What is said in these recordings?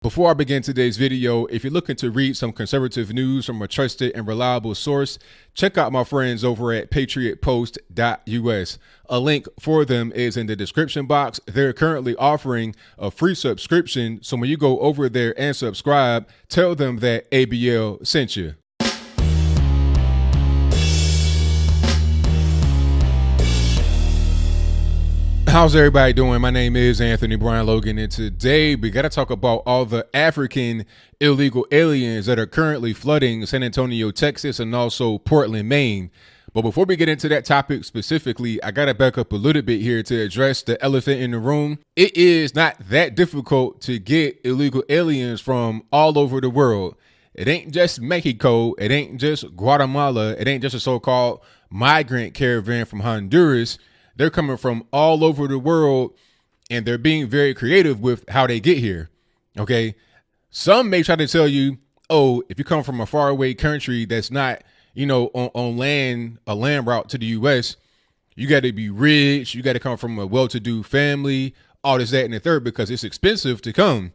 Before I begin today's video, if you're looking to read some conservative news from a trusted and reliable source, check out my friends over at patriotpost.us. A link for them is in the description box. They're currently offering a free subscription, so when you go over there and subscribe, tell them that ABL sent you. How's everybody doing? My name is Anthony Brian Logan, and today we got to talk about all the African illegal aliens that are currently flooding San Antonio, Texas, and also Portland, Maine. But before we get into that topic specifically, I got to back up a little bit here to address the elephant in the room. It is not that difficult to get illegal aliens from all over the world. It ain't just Mexico. It ain't just Guatemala. It ain't just a so-called migrant caravan from Honduras. They're coming from all over the world, and they're being very creative with how they get here. Okay. Some may try to tell you, oh, if you come from a faraway country that's not, on land, a land route to the U.S., you got to be rich. You got to come from a well-to-do family, all this, that, and the third, because it's expensive to come.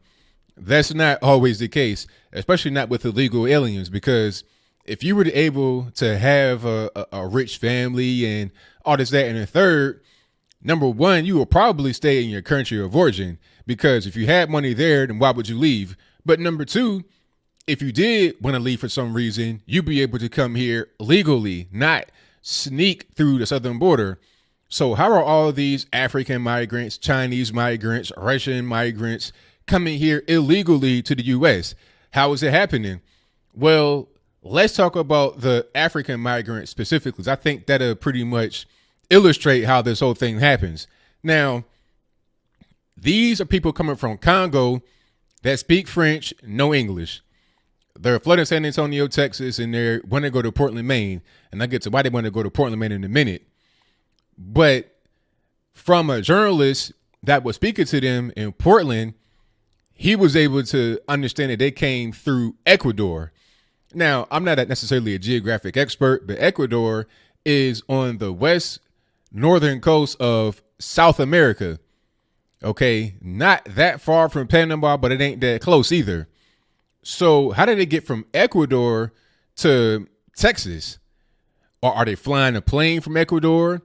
That's not always the case, especially not with illegal aliens, because if you were able to have a rich family and all this, that, and the third, number one, you will probably stay in your country of origin, because if you had money there, then why would you leave? But number two, if you did want to leave for some reason, you'd be able to come here legally, not sneak through the southern border. So how are all of these African migrants, Chinese migrants, Russian migrants coming here illegally to the U.S.? How is it happening? Well, let's talk about the African migrants specifically. I think that'll pretty much illustrate how this whole thing happens. Now, these are people coming from Congo that speak French, no English. They're flooding San Antonio, Texas, and they want to go to Portland, Maine. And I'll get to why they want to go to Portland, Maine in a minute. But from a journalist that was speaking to them in Portland, he was able to understand that they came through Ecuador. Now, I'm not necessarily a geographic expert, but Ecuador is on the northern coast of South America. Okay, not that far from Panama, but it ain't that close either. So how did they get from Ecuador to Texas? Or are they flying a plane from Ecuador?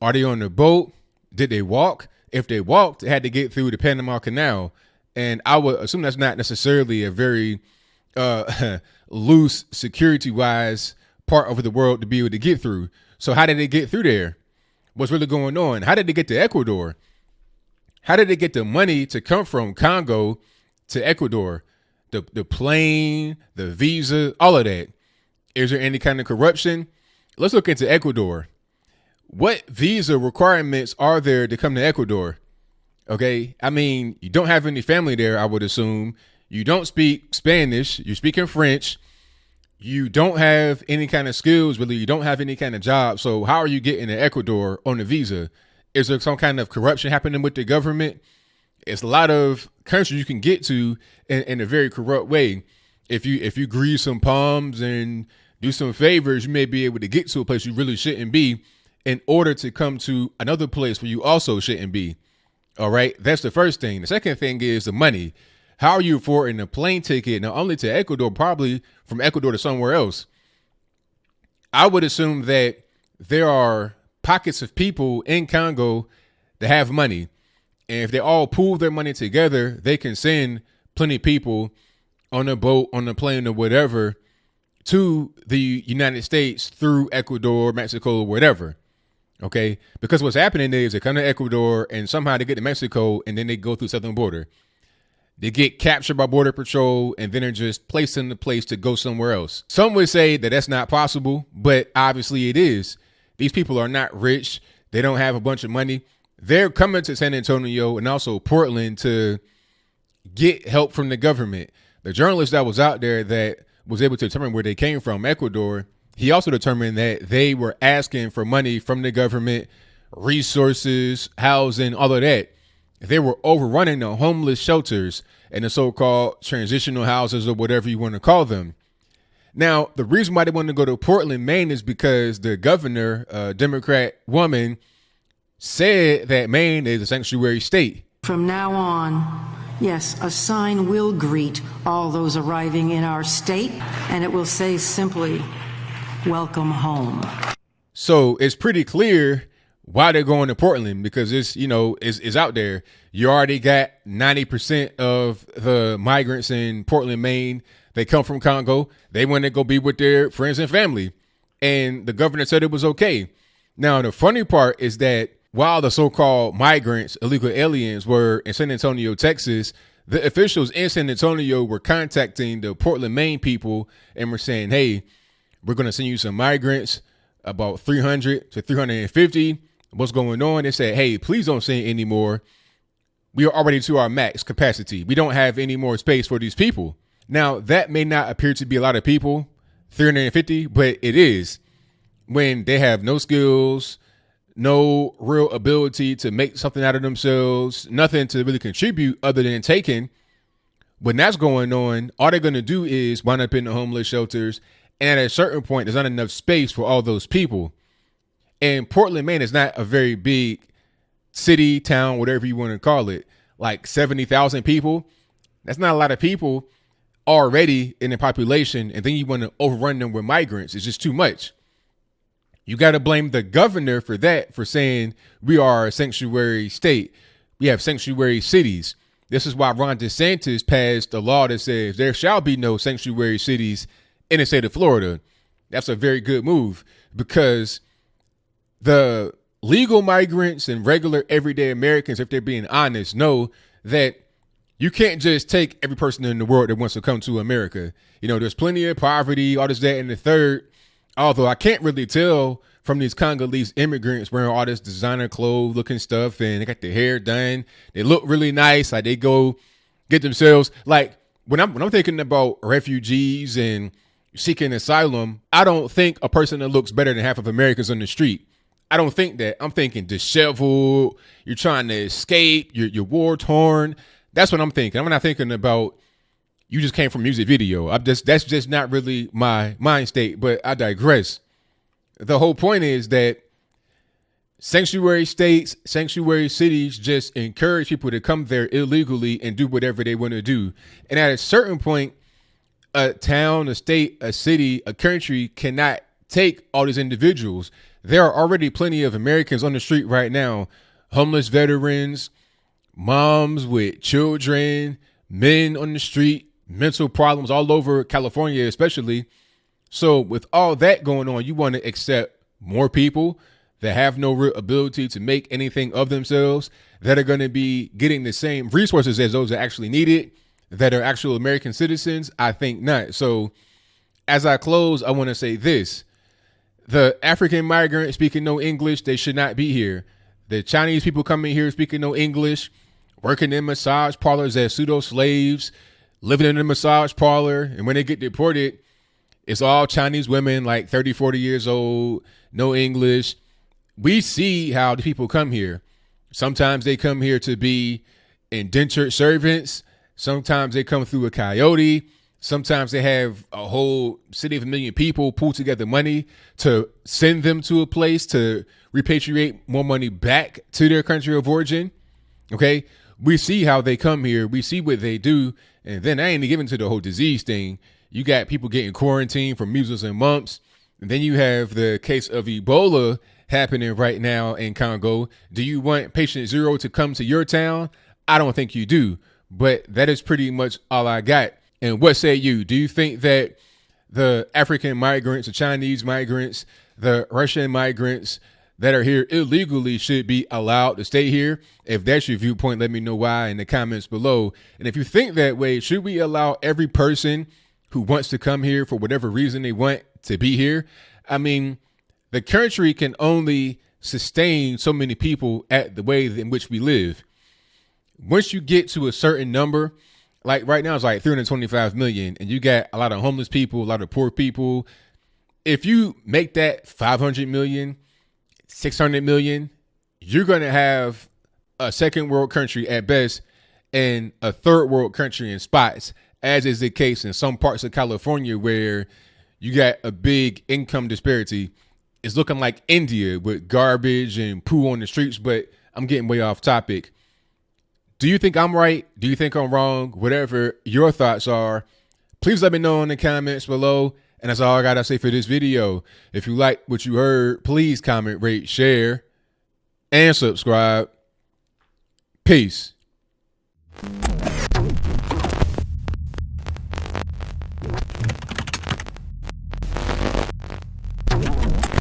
Are they on the boat? Did they walk? If they walked, they had to get through the Panama Canal. And I would assume that's not necessarily a very loose security-wise part of the world to be able to get through. So how did they get through there? What's really going on? How did they get to Ecuador? How did they get the money to come from Congo to Ecuador? The plane, the visa, all of that. Is there any kind of corruption? Let's look into Ecuador. What visa requirements are there to come to Ecuador? Okay, I mean, you don't have any family there, I would assume. You don't speak Spanish. You're speaking French. You don't have any kind of skills, really. You don't have any kind of job. So how are you getting to Ecuador on a visa? Is there some kind of corruption happening with the government? It's a lot of countries you can get to in a very corrupt way. If you grease some palms and do some favors, you may be able to get to a place you really shouldn't be in order to come to another place where you also shouldn't be. All right. That's the first thing. The second thing is the money. How are you affording a plane ticket, not only to Ecuador, probably from Ecuador to somewhere else? I would assume that there are pockets of people in Congo that have money. And if they all pool their money together, they can send plenty of people on a boat, on a plane, or whatever to the United States through Ecuador, Mexico, or whatever. Okay, because what's happening is they come to Ecuador and somehow they get to Mexico and then they go through the southern border. They get captured by Border Patrol and then they're just placed in the place to go somewhere else. Some would say that that's not possible, but obviously it is. These people are not rich. They don't have a bunch of money. They're coming to San Antonio and also Portland to get help from the government. The journalist that was out there that was able to determine where they came from, Ecuador, he also determined that they were asking for money from the government, resources, housing, all of that. They were overrunning the homeless shelters and the so-called transitional houses or whatever you want to call them. Now, the reason why they want to go to Portland, Maine is because the governor, a Democrat woman, said that Maine is a sanctuary state. From now on, Yes, a sign will greet all those arriving in our state, and it will say simply, "Welcome home." So it's pretty clear why they're going to Portland, because it's, is out there. You already got 90% of the migrants in Portland, Maine. They come from Congo. They want to go be with their friends and family. And the governor said it was okay. Now, the funny part is that while the so-called migrants, illegal aliens, were in San Antonio, Texas, the officials in San Antonio were contacting the Portland, Maine people and were saying, hey, we're going to send you some migrants, about 300 to 350. What's going on? They said, hey, please don't send any more. We are already to our max capacity. We don't have any more space for these people. Now, that may not appear to be a lot of people, 350, but it is, when they have no skills, no real ability to make something out of themselves, nothing to really contribute other than taking. When that's going on, all they're going to do is wind up in the homeless shelters. And at a certain point, there's not enough space for all those people. And Portland, Maine is not a very big city, town, whatever you want to call it. Like 70,000 people. That's not a lot of people already in the population. And then you want to overrun them with migrants. It's just too much. You got to blame the governor for that, for saying we are a sanctuary state. We have sanctuary cities. This is why Ron DeSantis passed a law that says there shall be no sanctuary cities in the state of Florida. That's a very good move, because the legal migrants and regular everyday Americans, if they're being honest, know that you can't just take every person in the world that wants to come to America. There's plenty of poverty, all this, that, and the third. Although I can't really tell from these Congolese immigrants wearing all this designer clothes looking stuff, and they got their hair done. They look really nice. Like they go get themselves, like when I'm thinking about refugees and seeking asylum, I don't think a person that looks better than half of Americans on the street. I don't think that. I'm thinking disheveled. You're trying to escape. You're war torn. That's what I'm thinking. I'm not thinking about you just came from music video. That's just not really my mind state, but I digress. The whole point is that sanctuary states, sanctuary cities just encourage people to come there illegally and do whatever they want to do. And at a certain point, a town, a state, a city, a country cannot take all these individuals. There are already plenty of Americans on the street right now, homeless veterans, moms with children, men on the street, mental problems all over California, especially. So with all that going on, you want to accept more people that have no real ability to make anything of themselves, that are going to be getting the same resources as those that actually need it, that are actual American citizens? I think not. So as I close, I want to say this. The African migrant speaking no English, they should not be here. The Chinese people coming here speaking no English, working in massage parlors as pseudo slaves, living in a massage parlor. And when they get deported, it's all Chinese women like 30, 40 years old, no English. We see how the people come here. Sometimes they come here to be indentured servants. Sometimes they come through a coyote. Sometimes they have a whole city of 1 million people pull together money to send them to a place to repatriate more money back to their country of origin. Okay. We see how they come here. We see what they do. And then I ain't even getting to the whole disease thing. You got people getting quarantined for measles and mumps. And then you have the case of Ebola happening right now in Congo. Do you want patient zero to come to your town? I don't think you do. But that is pretty much all I got. And what say you? Do you think that the African migrants, the Chinese migrants, the Russian migrants that are here illegally should be allowed to stay here? If that's your viewpoint, let me know why in the comments below. And if you think that way, should we allow every person who wants to come here for whatever reason they want to be here? I mean, the country can only sustain so many people at the way in which we live. Once you get to a certain number, like right now it's like 325 million, and you got a lot of homeless people, a lot of poor people. If you make that 500 million, 600 million, you're going to have a second world country at best and a third world country in spots, as is the case in some parts of California where you got a big income disparity. It's looking like India with garbage and poo on the streets, but I'm getting way off topic. Do you think I'm right? Do you think I'm wrong? Whatever your thoughts are, please let me know in the comments below. And that's all I gotta say for this video. If you like what you heard, please comment, rate, share, and subscribe. Peace.